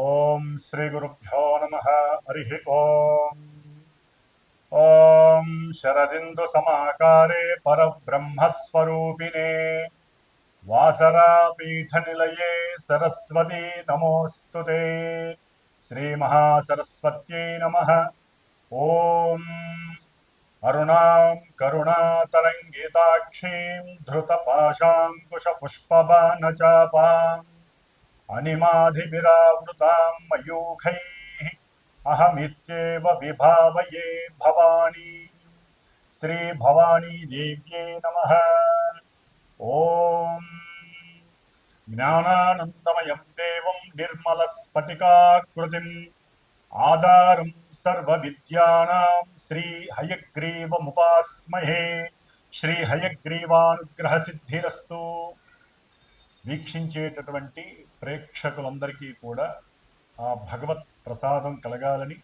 ఓం శ్రీ గురుభ్యో నమః. హరి ఓం. ఓం శరదిందు సమాకారే పరబ్రహ్మస్వరూపిణే వాసరాపీఠ నిలయే సరస్వతీ నమోస్తుతే. శ్రీ మహాసరస్వత్యై నమః. ఓం అరుణాం కరుణాతరంగితాక్షీం ధృతపాశాంకుశపుష్పబాణచాపాం అనిమాధిభిరావృతాం మయూఖైః అహమిత్యేవ విభావయే భవానీ. శ్రీ భవానీ దేవ్యే నమః. ఓం జ్ఞానానందమయం దేవం నిర్మలస్ఫటికాకృతిం ఆధారం సర్వవిద్యానాం శ్రీ హయగ్రీవముపాస్మహే. శ్రీ హయగ్రీవానుగ్రహ సిద్ధిరస్తు. వీక్షించేటటువంటి ప్రేక్షకులందరికీ కూడా ఆ భగవత్ ప్రసాదం కలగాలని,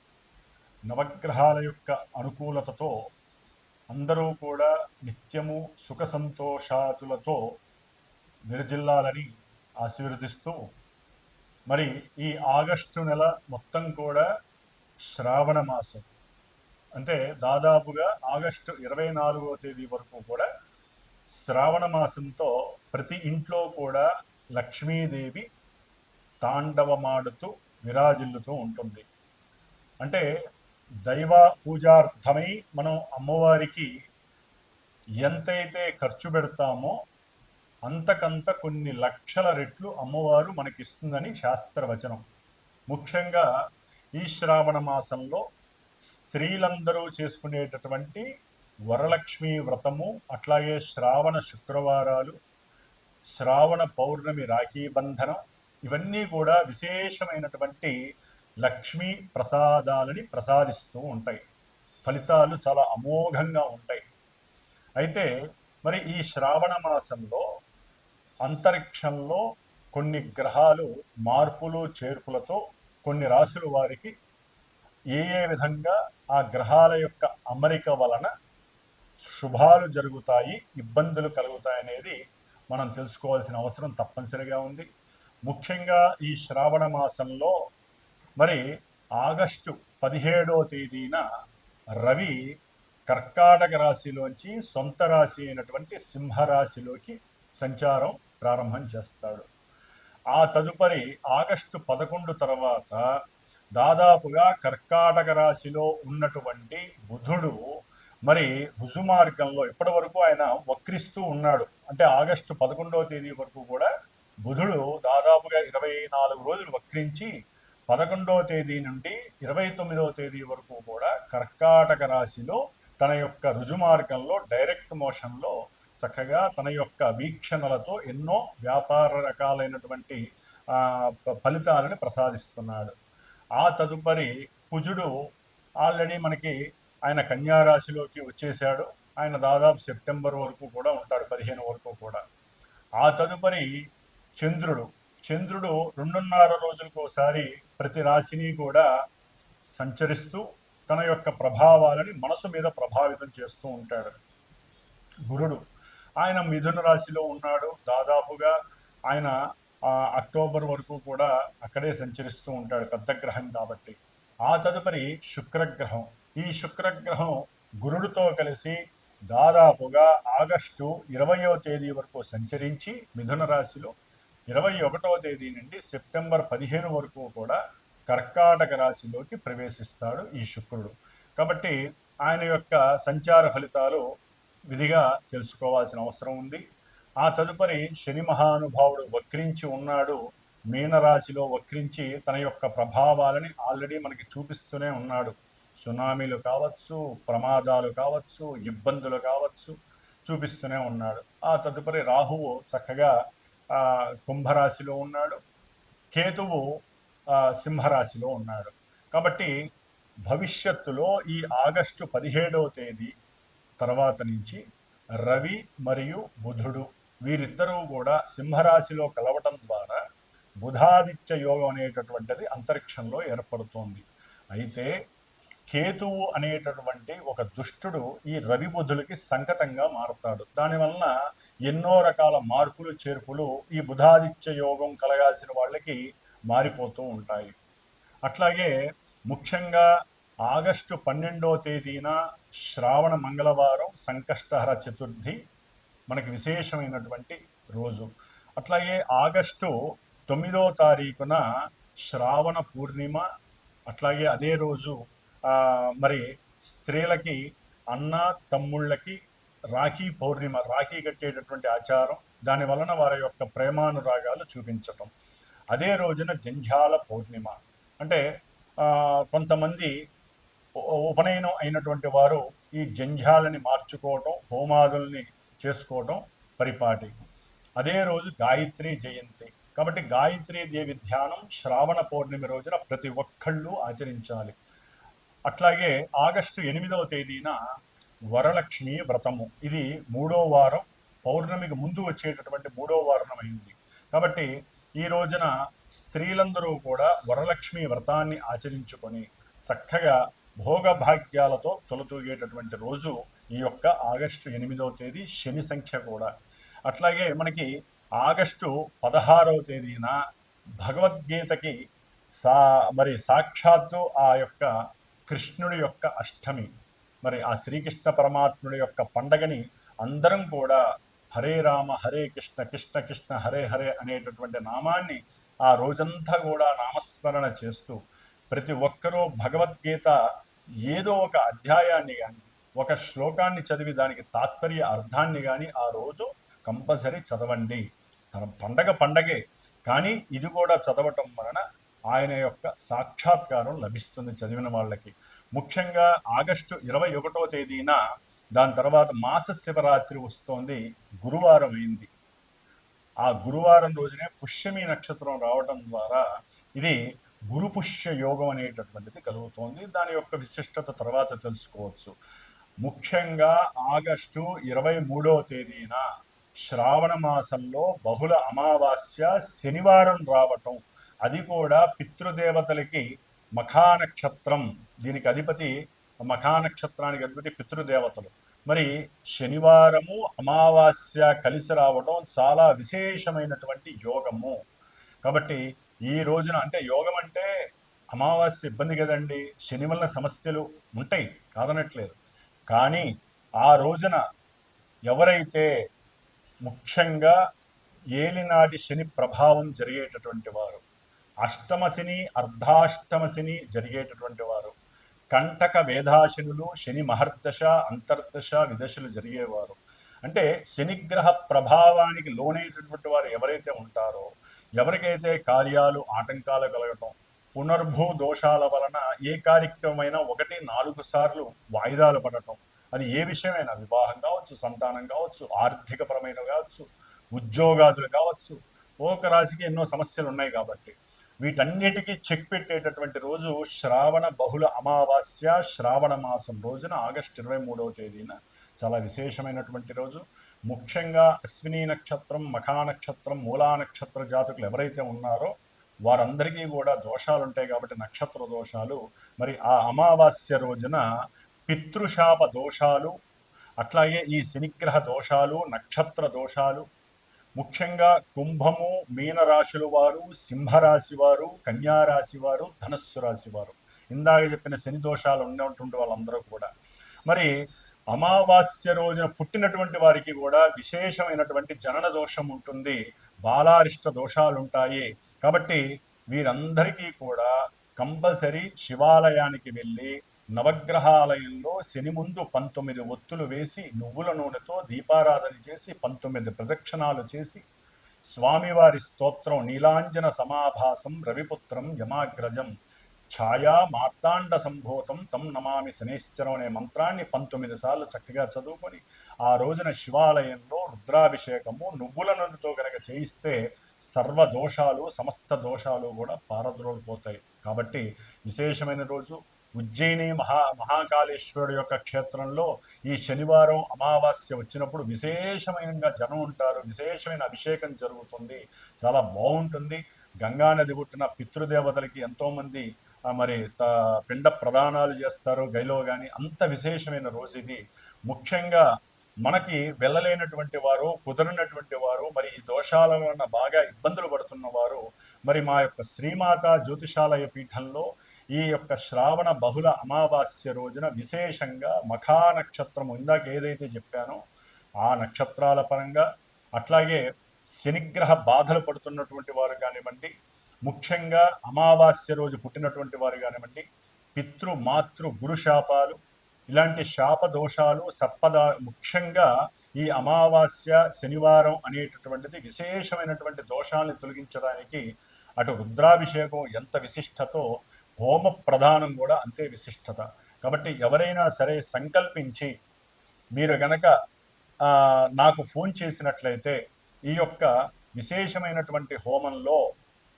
నవగ్రహాల యొక్క అనుకూలతతో అందరూ కూడా నిత్యము సుఖ సంతోషాతులతో విరజిల్లాలని ఆశీర్వదిస్తూ, మరి ఈ ఆగస్టు నెల మొత్తం కూడా శ్రావణ మాసం, అంటే దాదాపుగా ఆగస్టు 24వ తేదీ వరకు కూడా శ్రావణ మాసంతో ప్రతి ఇంట్లో కూడా లక్ష్మీదేవి తాండవమాడుతూ విరాజిల్లుతూ ఉంటుంది. అంటే దైవ పూజార్థమై మనం అమ్మవారికి ఎంతైతే ఖర్చు పెడతామో అంతకంత కొన్ని లక్షల రెట్లు అమ్మవారు మనకిస్తుందని శాస్త్రవచనం. ముఖ్యంగా ఈ శ్రావణ మాసంలో స్త్రీలందరూ చేసుకునేటటువంటి వరలక్ష్మీ వ్రతము, అట్లాగే శ్రావణ శుక్రవారాలు, శ్రావణ పౌర్ణమి రాఖీ బంధనం, ఇవన్నీ కూడా విశేషమైనటువంటి లక్ష్మీ ప్రసాదాలని ప్రసాదిస్తూ ఉంటాయి. ఫలితాలు చాలా అమోఘంగా ఉంటాయి. అయితే మరి ఈ శ్రావణ మాసంలో అంతరిక్షంలో కొన్ని గ్రహాలు మార్పులు చేర్పులతో కొన్ని రాశుల వారికి ఏ విధంగా ఆ గ్రహాల యొక్క అమరిక వలన శుభాలు జరుగుతాయి, ఇబ్బందులు కలుగుతాయనేది మనం తెలుసుకోవాల్సిన అవసరం తప్పనిసరిగా ఉంది. ముఖ్యంగా ఈ శ్రావణ మాసంలో మరి ఆగస్టు 17వ తేదీన రవి కర్కాటక రాశిలోంచి సొంత రాశి అయినటువంటి సింహరాశిలోకి సంచారం ప్రారంభం చేస్తాడు. ఆ తదుపరి ఆగస్టు 11 తర్వాత దాదాపుగా కర్కాటక రాశిలో ఉన్నటువంటి బుధుడు మరి రుజు మార్గంలో ఇప్పటి వరకు ఆయన వక్రిస్తూ ఉన్నాడు. అంటే ఆగస్టు 11వ తేదీ వరకు కూడా బుధుడు దాదాపుగా 24 రోజులు వక్రించి 11వ తేదీ నుండి 29వ తేదీ వరకు కూడా కర్కాటక రాశిలో తన యొక్క రుజు మార్గంలో డైరెక్ట్ మోషన్లో చక్కగా తన యొక్క వీక్షణలతో ఎన్నో వ్యాపార రకాలైనటువంటి ఫలితాలను ప్రసాదిస్తున్నాడు. ఆ తదుపరి కుజుడు ఆల్రెడీ మనకి ఆయన కన్యారాశిలోకి వచ్చేసాడు. ఆయన దాదాపు సెప్టెంబర్ వరకు కూడా ఉంటాడు, 15 వరకు కూడా. ఆ తదుపరి చంద్రుడు 2.5 రోజులకు ఒకసారి ప్రతి రాశిని కూడా సంచరిస్తూ తన యొక్క ప్రభావాలని మనసు మీద ప్రభావితం చేస్తూ ఉంటాడు. గురుడు ఆయన మిథున రాశిలో ఉన్నాడు. దాదాపుగా ఆయన అక్టోబర్ వరకు కూడా అక్కడే సంచరిస్తూ ఉంటాడు, పెద్ద గ్రహం కాబట్టి. ఆ తదుపరి శుక్రగ్రహం. ఈ శుక్రగ్రహం గురుడితో కలిసి దాదాపుగా ఆగస్టు 20వ తేదీ వరకు సంచరించి మిథున రాశిలో 21వ తేదీ నుండి సెప్టెంబర్ 15 వరకు కూడా కర్కాటక రాశిలోకి ప్రవేశిస్తాడు ఈ శుక్రుడు. కాబట్టి ఆయన యొక్క సంచార ఫలితాలు విధిగా తెలుసుకోవాల్సిన అవసరం ఉంది. ఆ తదుపరి శని మహానుభావుడు వక్రించి ఉన్నాడు. మీనరాశిలో వక్రించి తన యొక్క ప్రభావాలని ఆల్రెడీ మనకి చూపిస్తూనే ఉన్నాడు. సునామీలు కావచ్చు, ప్రమాదాలు కావచ్చు, ఇబ్బందులు కావచ్చు, చూపిస్తూనే ఉన్నాడు. ఆ తదుపరి రాహువు చక్కగా కుంభరాశిలో ఉన్నాడు. కేతువు సింహరాశిలో ఉన్నాడు. కాబట్టి భవిష్యత్తులో ఈ ఆగస్టు 17వ తేదీ తర్వాత నుంచి రవి మరియు బుధుడు వీరిద్దరూ కూడా సింహరాశిలో కలవటం ద్వారా బుధాదిత్య యోగం అనేటటువంటిది అంతరిక్షంలో ఏర్పడుతోంది. అయితే కేతువు అనేటటువంటి ఒక దుష్టుడు ఈ రవి బుధులకి సంకటంగా మారుతాడు. దానివలన ఎన్నో రకాల మార్పులు చేర్పులు ఈ బుధాదిత్య యోగం కలగాల్సిన వాళ్ళకి మారిపోతూ ఉంటాయి. అట్లాగే ముఖ్యంగా ఆగస్టు 12వ తేదీన శ్రావణ మంగళవారం సంకష్టహర చతుర్థి మనకి విశేషమైనటువంటి రోజు. అట్లాగే ఆగస్టు 9వ తారీఖున శ్రావణ పూర్ణిమ. అట్లాగే అదే రోజు మరి స్త్రీలకి అన్న తమ్ముళ్ళకి రాఖీ పౌర్ణిమ, రాఖీ కట్టేటటువంటి ఆచారం, దాని వలన వారి యొక్క ప్రేమానురాగాలు చూపించటం. అదే రోజున జంఝాల పౌర్ణిమ, అంటే కొంతమంది ఉపనయనం అయినటువంటి వారు ఈ జంఝాలని మార్చుకోవటం, హోమాదుల్ని చేసుకోవటం పరిపాటి. అదే రోజు గాయత్రి జయంతి. కాబట్టి గాయత్రీ దేవి ధ్యానం శ్రావణ పౌర్ణమి రోజున ప్రతి ఒక్కళ్ళు ఆచరించాలి. అట్లాగే ఆగస్టు 8వ తేదీన వరలక్ష్మి వ్రతము. ఇది 3వ వారం, పౌర్ణమికి ముందు వచ్చేటటువంటి 3వ వారం అయింది. కాబట్టి ఈ రోజున స్త్రీలందరూ కూడా వరలక్ష్మి వ్రతాన్ని ఆచరించుకొని చక్కగా భోగభాగ్యాలతో తొలతూగేటటువంటి రోజు ఈ యొక్క ఆగస్టు 8వ తేదీ, శని సంఖ్య కూడా. అట్లాగే మనకి ఆగస్టు 16వ తేదీన భగవద్గీతకి మరి సాక్షాత్తు ఆ యొక్క కృష్ణుడి యొక్క అష్టమి, మరి ఆ శ్రీకృష్ణ పరమాత్ముడి యొక్క పండగని అందరం కూడా హరే రామ హరే కృష్ణ కృష్ణ కృష్ణ హరే హరే అనేటటువంటి నామాన్ని ఆ రోజంతా కూడా నామస్మరణ చేస్తూ ప్రతి ఒక్కరూ భగవద్గీత ఏదో ఒక అధ్యాయాన్ని కానీ, ఒక శ్లోకాన్ని చదివి దానికి తాత్పర్య అర్థాన్ని కానీ ఆ రోజు కంపల్సరీ చదవండి. తన పండగే, కానీ ఇది కూడా చదవటం వలన ఆయన యొక్క సాక్షాత్కారం లభిస్తుంది చదివిన వాళ్ళకి. ముఖ్యంగా ఆగస్టు 21వ తేదీన, దాని తర్వాత మాస శివరాత్రి వస్తోంది, గురువారం అయింది. ఆ గురువారం రోజునే పుష్యమి నక్షత్రం రావడం ద్వారా ఇది గురుపుష్య యోగం అనేటటువంటిది కలుగుతోంది. దాని యొక్క విశిష్టత తర్వాత తెలుసుకోవచ్చు. ముఖ్యంగా ఆగస్టు 23వ తేదీన శ్రావణ మాసంలో బహుళ అమావాస్య శనివారం రావటం, అది కూడా పితృదేవతలకి మఖానక్షత్రం, దీనికి అధిపతి మఖానక్షత్రానికి అధిపతి పితృదేవతలు. మరి శనివారము అమావాస్య కలిసి రావడం చాలా విశేషమైనటువంటి యోగము. కాబట్టి ఈ రోజున, అంటే యోగం అంటే అమావాస్య ఇబ్బంది కదండి, శని వలన సమస్యలు ఉంటాయి కాదనట్లేదు, కానీ ఆ రోజున ఎవరైతే ముఖ్యంగా ఏలినాటి శని ప్రభావం జరిగేటటువంటి వారు, అష్టమ శని అర్ధాష్టమ శని జరిగేటటువంటి వారు, కంటక వేధాశనులు, శని మహర్దశ అంతర్దశ విదశలు జరిగేవారు, అంటే శనిగ్రహ ప్రభావానికి లోనైనటువంటి వారు ఎవరైతే ఉంటారో, ఎవరికైతే కార్యాలు ఆటంకాలు కలగటం, పునర్భూ దోషాల వలన ఏ కార్యక్రమమైనా 1-4 సార్లు వాయిదాలు పడటం, అది ఏ విషయమైనా, వివాహం కావచ్చు, సంతానం కావచ్చు, ఆర్థికపరమైన కావచ్చు, ఉద్యోగాదులు కావచ్చు, ఒక రాశికి ఎన్నో సమస్యలు ఉన్నాయి. కాబట్టి వీటన్నిటికీ చెక్ పెట్టేటటువంటి రోజు శ్రావణ బహుళ అమావాస్య, శ్రావణ మాసం రోజున ఆగస్టు 23వ తేదీన చాలా విశేషమైనటువంటి రోజు. ముఖ్యంగా అశ్విని నక్షత్రం, మఖా నక్షత్రం, మూలా నక్షత్ర జాతకులు ఎవరైతే ఉన్నారో వారందరికీ కూడా దోషాలు ఉంటాయి. కాబట్టి నక్షత్ర దోషాలు, మరి ఆ అమావాస్య రోజున పితృశాప దోషాలు, అట్లాగే ఈ శనిగ్రహ దోషాలు, నక్షత్ర దోషాలు, ముఖ్యంగా కుంభము, మీనరాశుల వారు, సింహరాశి వారు, కన్యారాశి వారు, ధనస్సు రాశి వారు, ఇందాక చెప్పిన శని దోషాలు ఉన్నటువంటి వాళ్ళందరూ కూడా, మరి అమావాస్య రోజున పుట్టినటువంటి వారికి కూడా విశేషమైనటువంటి జనన దోషం ఉంటుంది, బాలారిష్ట దోషాలు ఉంటాయి. కాబట్టి వీరందరికీ కూడా కంపల్సరీ శివాలయానికి వెళ్ళి నవగ్రహాలయంలో శని ముందు 19 ఒత్తులు వేసి నువ్వుల నూనెతో దీపారాధన చేసి 19 ప్రదక్షిణాలు చేసి స్వామివారి స్తోత్రం నీలాంజన సమాభాసం రవిపుత్రం యమాగ్రజం ఛాయా మార్తాండ సంభూతం తం నమామి శనేశ్వరం అనే మంత్రాన్ని 19 సార్లు చక్కగా చదువుకొని ఆ రోజున శివాలయంలో రుద్రాభిషేకము నువ్వుల నూనెతో కనుక చేయిస్తే సర్వ దోషాలు, సమస్త దోషాలు కూడా పారద్రోలిపోతాయి. కాబట్టి విశేషమైన రోజు. ఉజ్జయిని మహాకాళేశ్వరుడు యొక్క క్షేత్రంలో ఈ శనివారం అమావాస్య వచ్చినప్పుడు విశేషమైనగా జనం ఉంటారు, విశేషమైన అభిషేకం జరుగుతుంది, చాలా బాగుంటుంది. గంగానది పుట్టిన పితృదేవతలకి ఎంతోమంది మరి పిండ ప్రదానాలు చేస్తారు గైలో కానీ, అంత విశేషమైన రోజు ఇది. ముఖ్యంగా మనకి వెళ్ళలేనటువంటి వారు, కుదరినటువంటి వారు, మరి ఈ దోషాల వలన బాగా ఇబ్బందులు పడుతున్న వారు మరి మా యొక్క శ్రీమాత జ్యోతిషాలయ పీఠంలో ఈ యొక్క శ్రావణ బహుళ అమావాస్య రోజున విశేషంగా మఖా నక్షత్రము ఇందాక ఏదైతే చెప్పానో ఆ నక్షత్రాల పరంగా, అట్లాగే శనిగ్రహ బాధలు పడుతున్నటువంటి వారు కానివ్వండి, ముఖ్యంగా అమావాస్య రోజు పుట్టినటువంటి వారు కానివ్వండి, పితృ మాతృ గురు శాపాలు, ఇలాంటి శాప దోషాలు ముఖ్యంగా ఈ అమావాస్య శనివారం అనేటటువంటిది విశేషమైనటువంటి దోషాలను తొలగించడానికి అటు రుద్రాభిషేకం ఎంత విశిష్టతో హోమ ప్రధానం కూడా అంతే విశిష్టత. కాబట్టి ఎవరైనా సరే సంకల్పించి మీరు గనక నాకు ఫోన్ చేసినట్లయితే ఈ యొక్క విశేషమైనటువంటి హోమంలో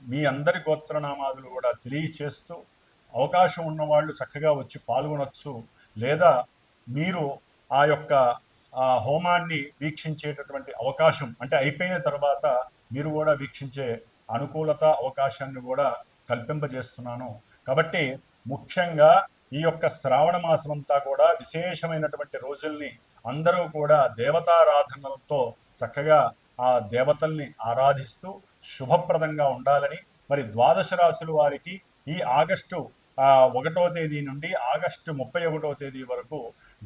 మీ అందరి గోత్రనామాదులు కూడా తెలియచేస్తూ అవకాశం ఉన్నవాళ్ళు చక్కగా వచ్చి పాల్గొనొచ్చు. లేదా మీరు ఆ యొక్క హోమాన్ని వీక్షించేటటువంటి అవకాశం, అంటే అయిపోయిన తర్వాత మీరు కూడా వీక్షించే అనుకూలత అవకాశాన్ని కూడా కల్పింపజేస్తున్నాను. కాబట్టి ముఖ్యంగా ఈ యొక్క శ్రావణ మాసం అంతా కూడా విశేషమైనటువంటి రోజుల్ని అందరూ కూడా దేవతారాధనలతో చక్కగా ఆ దేవతల్ని ఆరాధిస్తూ శుభప్రదంగా ఉండాలని, మరి ద్వాదశ రాశుల వారికి ఈ ఆగస్టు 1వ తేదీ నుండి ఆగస్టు 31వ తేదీ వరకు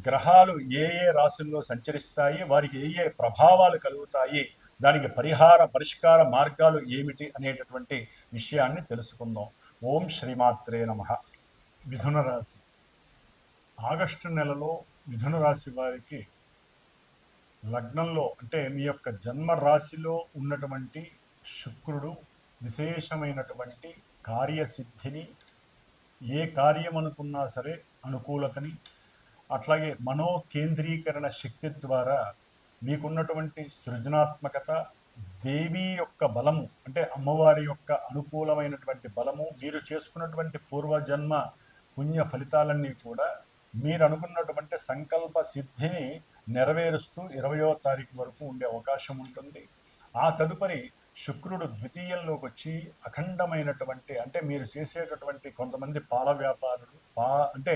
గ్రహాలు ఏ ఏ రాశుల్లో సంచరిస్తాయి, వారికి ఏ ఏ ప్రభావాలు కలుగుతాయి, దానికి పరిష్కార మార్గాలు ఏమిటి అనేటటువంటి విషయాన్ని తెలుసుకుందాం. ఓం శ్రీమాత్రే నమః. మిథున రాశి. ఆగస్టు నెలలో మిథున రాశి వారికి లగ్నంలో, అంటే మీ యొక్క జన్మ రాశిలో ఉన్నటువంటి శుక్రుడు విశేషమైనటువంటి కార్యసిద్ధిని, ఏ కార్యం అనుకున్నా సరే అనుకూలతని, అట్లాగే మనోకేంద్రీకరణ శక్తి ద్వారా మీకున్నటువంటి సృజనాత్మకత, దేవి యొక్క బలము, అంటే అమ్మవారి యొక్క అనుకూలమైనటువంటి బలము, మీరు చేసుకున్నటువంటి పూర్వజన్మ పుణ్య ఫలితాలన్నీ కూడా మీరు అనుకున్నటువంటి సంకల్ప సిద్ధిని నెరవేరుస్తూ 20వ తారీఖు వరకు ఉండే అవకాశం ఉంటుంది. ఆ తదుపరి శుక్రుడు ద్వితీయంలోకి వచ్చి అఖండమైనటువంటి, అంటే మీరు చేసేటటువంటి కొంతమంది పాల వ్యాపారులు, అంటే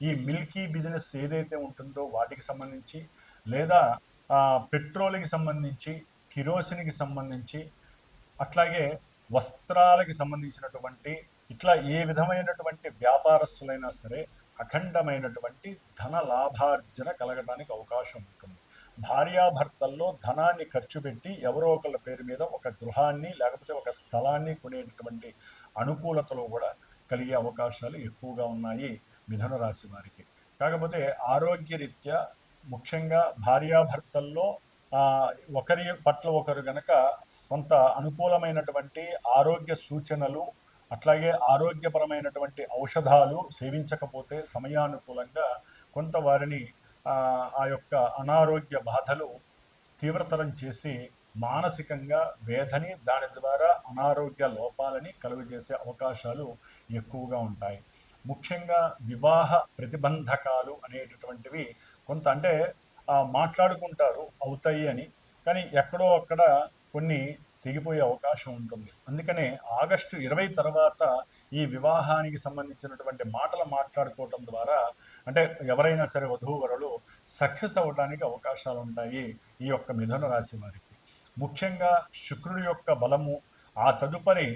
ఈ మిల్కీ బిజినెస్ ఏదైతే ఉంటుందో వాటికి సంబంధించి, లేదా పెట్రోల్కి సంబంధించి, కిరోసిన్కి సంబంధించి, అట్లాగే వస్త్రాలకి సంబంధించినటువంటి, ఇట్లా ఏ విధమైనటువంటి వ్యాపారస్తులైనా సరే అఖండమైనటువంటి ధన లాభార్జన కలగడానికి అవకాశం ఉంటుంది. భార్యాభర్తల్లో ధనాన్ని ఖర్చు పెట్టి ఎవరో ఒకళ్ళ పేరు మీద ఒక గృహాన్ని లేకపోతే ఒక స్థలాన్ని కొనేటటువంటి అనుకూలతలు కూడా కలిగే అవకాశాలు ఎక్కువగా ఉన్నాయి మిథున రాశి వారికి. కాకపోతే ఆరోగ్యరీత్యా ముఖ్యంగా భార్యాభర్తల్లో ఒకరి పట్ల ఒకరు గనక కొంత అనుకూలమైనటువంటి ఆరోగ్య సూచనలు, అట్లాగే ఆరోగ్యపరమైనటువంటి ఔషధాలు సేవించకపోతే సమయానుకూలంగా కొంత వారిని ఆ యొక్క అనారోగ్య బాధలు తీవ్రతరం చేసి మానసికంగా వేధని, దాని ద్వారా అనారోగ్య లోపాలని కలుగజేసే అవకాశాలు ఎక్కువగా ఉంటాయి. ముఖ్యంగా వివాహ ప్రతిబంధకాలు అనేటటువంటివి కొంత, అంటే మాట్లాడుకుంటారు అవుతాయి అని, కానీ ఎక్కడో అక్కడ కొన్ని తెగిపోయే అవకాశం ఉంటుంది. అందుకనే ఆగస్టు 20 తర్వాత ఈ వివాహానికి సంబంధించినటువంటి మాటలు మాట్లాడుకోవటం ద్వారా, అంటే ఎవరైనా సరే వధూవరులు సక్సెస్ అవ్వడానికి అవకాశాలు ఉంటాయి ఈ యొక్క మిథున రాశి వారికి. ముఖ్యంగా శుక్రుడి యొక్క బలము, ఆ తదుపరి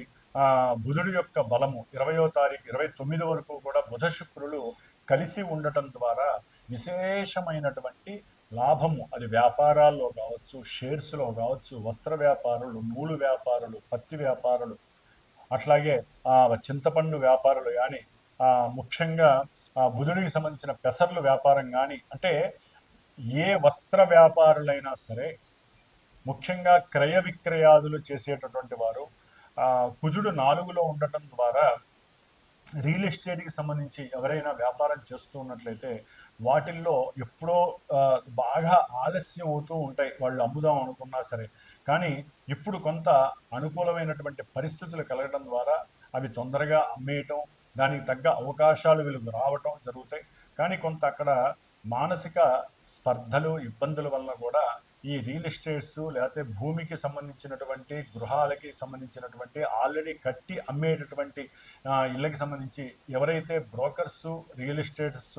బుధుడి యొక్క బలము 20వ తారీఖు 29 వరకు కూడా బుధ శుక్రులు కలిసి ఉండటం ద్వారా విశేషమైనటువంటి లాభము, అది వ్యాపారాల్లో కావచ్చు, షేర్స్లో కావచ్చు, వస్త్ర వ్యాపారులు, నూలు వ్యాపారులు, పత్తి వ్యాపారులు, అట్లాగే చింతపండు వ్యాపారులు కానీ, ముఖ్యంగా బుధుడికి సంబంధించిన పెసర్లు వ్యాపారం కానీ, అంటే ఏ వస్త్ర వ్యాపారులైనా సరే, ముఖ్యంగా క్రయ విక్రయాదులు చేసేటటువంటి వారు, కుజుడు 4లో ఉండటం ద్వారా రియల్ ఎస్టేట్కి సంబంధించి ఎవరైనా వ్యాపారం చేస్తూ ఉన్నట్లయితే వాటిల్లో ఎప్పుడో బాగా ఆలస్యం అవుతూ ఉంటాయి వాళ్ళు అమ్ముదాం అనుకున్నా సరే. కానీ ఇప్పుడు కొంత అనుకూలమైనటువంటి పరిస్థితులు కలగడం ద్వారా అవి తొందరగా అమ్మేయటం, దానికి తగ్గ అవకాశాలు వీళ్ళకు రావటం జరుగుతాయి. కానీ కొంత అక్కడ మానసిక స్పర్ధలు, ఇబ్బందుల వల్ల కూడా ఈ రియల్ ఎస్టేట్స్, లేకపోతే భూమికి సంబంధించినటువంటి, గృహాలకి సంబంధించినటువంటి, ఆల్రెడీ కట్టి అమ్మేటటువంటి ఇళ్ళకి సంబంధించి ఎవరైతే బ్రోకర్స్, రియల్ ఎస్టేట్స్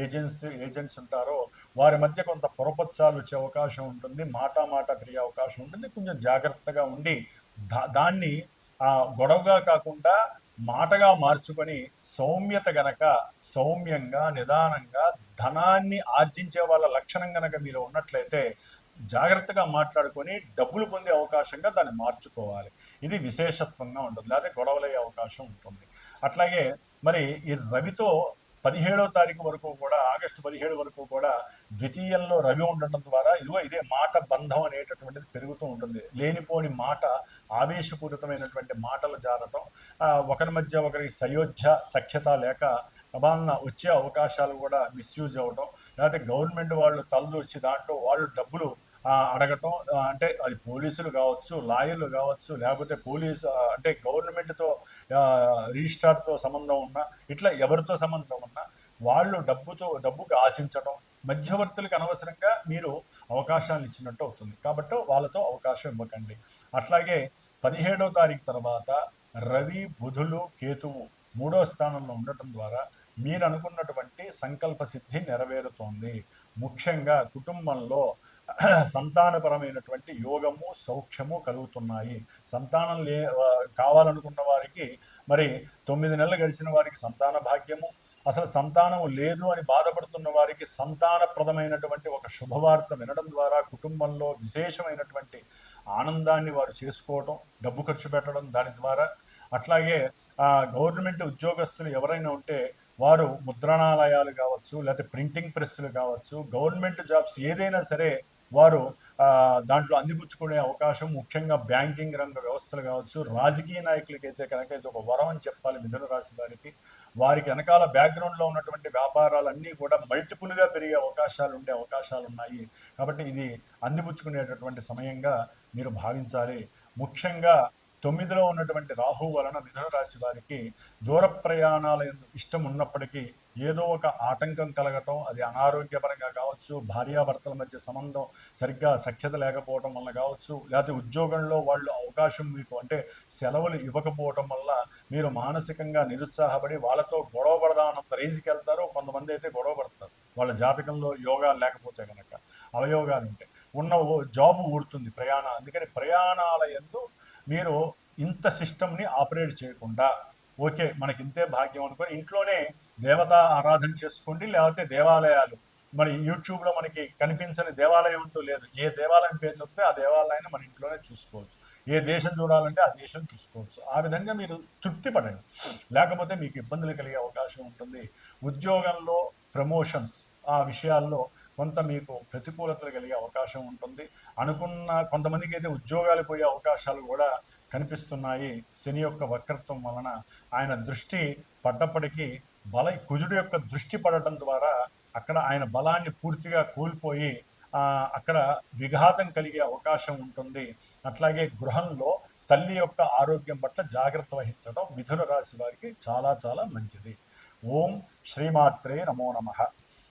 ఏజెంట్స్ ఉంటారో వారి మధ్య కొంత పొరపచ్చాలు వచ్చే అవకాశం ఉంటుంది, మాట తిరిగే అవకాశం ఉంటుంది. కొంచెం జాగ్రత్తగా ఉండి దాన్ని గొడవగా కాకుండా మాటగా మార్చుకొని సౌమ్యత గనక సౌమ్యంగా నిదానంగా ధనాన్ని ఆర్జించే వాళ్ళ లక్షణం గనక మీరు ఉన్నట్లయితే జాగ్రత్తగా మాట్లాడుకొని డబ్బులు పొందే అవకాశంగా దాన్ని మార్చుకోవాలి. ఇది విశేషత్వంగా ఉంటుంది, లేకపోతే గొడవలయ్యే అవకాశం ఉంటుంది. అట్లాగే మరి ఈ రవితో 17వ తారీఖు వరకు కూడా, ఆగస్టు 17 వరకు కూడా ద్వితీయంలో రవి ఉండటం ద్వారా ఇదే మాట బంధం అనేటటువంటిది పెరుగుతూ ఉంటుంది. లేనిపోని మాట, ఆవేశపూరితమైనటువంటి మాటలు జారటం, ఒకరి మధ్య ఒకరికి సయోధ్య సఖ్యత లేక అబాన్న వచ్చే అవకాశాలు కూడా మిస్యూజ్ అవ్వటం, లేకపోతే గవర్నమెంట్ వాళ్ళు తలదూర్చి దాంట్లో వాళ్ళు డబ్బులు అడగటం, అంటే అది పోలీసులు కావచ్చు, లాయర్లు కావచ్చు, లేకపోతే అంటే గవర్నమెంట్తో రిజిస్ట్రార్తో సంబంధం ఉన్నా, ఇట్లా ఎవరితో సంబంధం ఉన్నా వాళ్ళు డబ్బుకి ఆశించటం, మధ్యవర్తులకు అనవసరంగా మీరు అవకాశాలు ఇచ్చినట్టు అవుతుంది. కాబట్టి వాళ్ళతో అవకాశం ఇవ్వకండి. అట్లాగే 17వ తారీఖు తర్వాత రవి, బుధులు, కేతువు 3వ స్థానంలో ఉండటం ద్వారా మీరు అనుకున్నటువంటి సంకల్ప సిద్ధి నెరవేరుతోంది. ముఖ్యంగా కుటుంబంలో సంతానపరమైనటువంటి యోగము, సౌఖ్యము కలుగుతున్నాయి. సంతానం కావాలనుకున్న వారికి మరి 9 నెలలు గడిచిన వారికి సంతాన భాగ్యము, అసలు సంతానం లేదు అని బాధపడుతున్న వారికి సంతానప్రదమైనటువంటి ఒక శుభవార్త వినడం ద్వారా కుటుంబంలో విశేషమైనటువంటి ఆనందాన్ని వారు చేసుకోవటం, డబ్బు ఖర్చు పెట్టడం దాని ద్వారా. అట్లాగే గవర్నమెంట్ ఉద్యోగస్తులు ఎవరైనా ఉంటే వారు ముద్రణాలయాలు కావచ్చు, లేకపోతే ప్రింటింగ్ ప్రెస్సులు కావచ్చు, గవర్నమెంట్ జాబ్స్ ఏదైనా సరే వారు దాంట్లో అందిపుచ్చుకునే అవకాశం, ముఖ్యంగా బ్యాంకింగ్ రంగ వ్యవస్థలు కావచ్చు, రాజకీయ నాయకులకైతే కనుక ఇది ఒక వరం అని చెప్పాలి. మిథున రాశి వారికి వెనకాల బ్యాక్గ్రౌండ్లో ఉన్నటువంటి వ్యాపారాలన్నీ కూడా మల్టిపుల్గా పెరిగే అవకాశాలు ఉండే అవకాశాలు ఉన్నాయి. కాబట్టి ఇది అందిపుచ్చుకునేటటువంటి సమయంగా మీరు భావించాలి. ముఖ్యంగా 9లో ఉన్నటువంటి రాహు వలన మిథున రాశి వారికి దూర ప్రయాణాల ఇష్టం ఉన్నప్పటికీ ఏదో ఒక ఆటంకం కలగటం, అది అనారోగ్యపరంగా కావచ్చు, భార్యాభర్తల మధ్య సంబంధం సరిగ్గా సఖ్యత లేకపోవడం వల్ల కావచ్చు, లేకపోతే ఉద్యోగంలో వాళ్ళు అవకాశం మీకు అంటే సెలవులు ఇవ్వకపోవటం వల్ల మీరు మానసికంగా నిరుత్సాహపడి వాళ్ళతో గొడవ పడదామన్నంత రేంజ్కి వెళ్తారు. కొంతమంది అయితే గొడవ పడతారు వాళ్ళ జాతకంలో యోగాలు లేకపోతే కనుక, అవయోగాలు ఉంటే ఉన్న జాబు ఊడుతుంది అందుకని ప్రయాణాల యందు మీరు ఇంత సిస్టమ్ని ఆపరేట్ చేయకుండా ఓకే మనకి ఇంతే భాగ్యం అనుకొని ఇంట్లోనే దేవతా ఆరాధన చేసుకోండి. లేకపోతే దేవాలయాలు, మరి యూట్యూబ్లో మనకి కనిపించని దేవాలయం అంటూ లేదు. ఏ దేవాలయం పేరు చెప్తే ఆ దేవాలయాన్ని మన ఇంట్లోనే చూసుకోవచ్చు. ఏ దేశం చూడాలంటే ఆ దేశం చూసుకోవచ్చు. ఆ విధంగా మీరు తృప్తి పడండి, లేకపోతే మీకు ఇబ్బందులు కలిగే అవకాశం ఉంటుంది. ఉద్యోగంలో ప్రమోషన్స్ ఆ విషయాల్లో కొంత మీకు ప్రతికూలతలు కలిగే అవకాశం ఉంటుంది. కొంతమందికి అయితే ఉద్యోగాలు పోయే అవకాశాలు కూడా కనిపిస్తున్నాయి. శని యొక్క వక్రత్వం వలన ఆయన దృష్టి పడ్డప్పటికీ కుజుడు యొక్క దృష్టి పడటం ద్వారా అక్కడ ఆయన బలాన్ని పూర్తిగా కోల్పోయి అక్కడ విఘాతం కలిగే అవకాశం ఉంటుంది. అట్లాగే గృహంలో తల్లి యొక్క ఆరోగ్యం పట్ల జాగ్రత్త వహించడం మిథున రాశి వారికి చాలా చాలా మంచిది. ఓం శ్రీమాత్రే నమో నమః.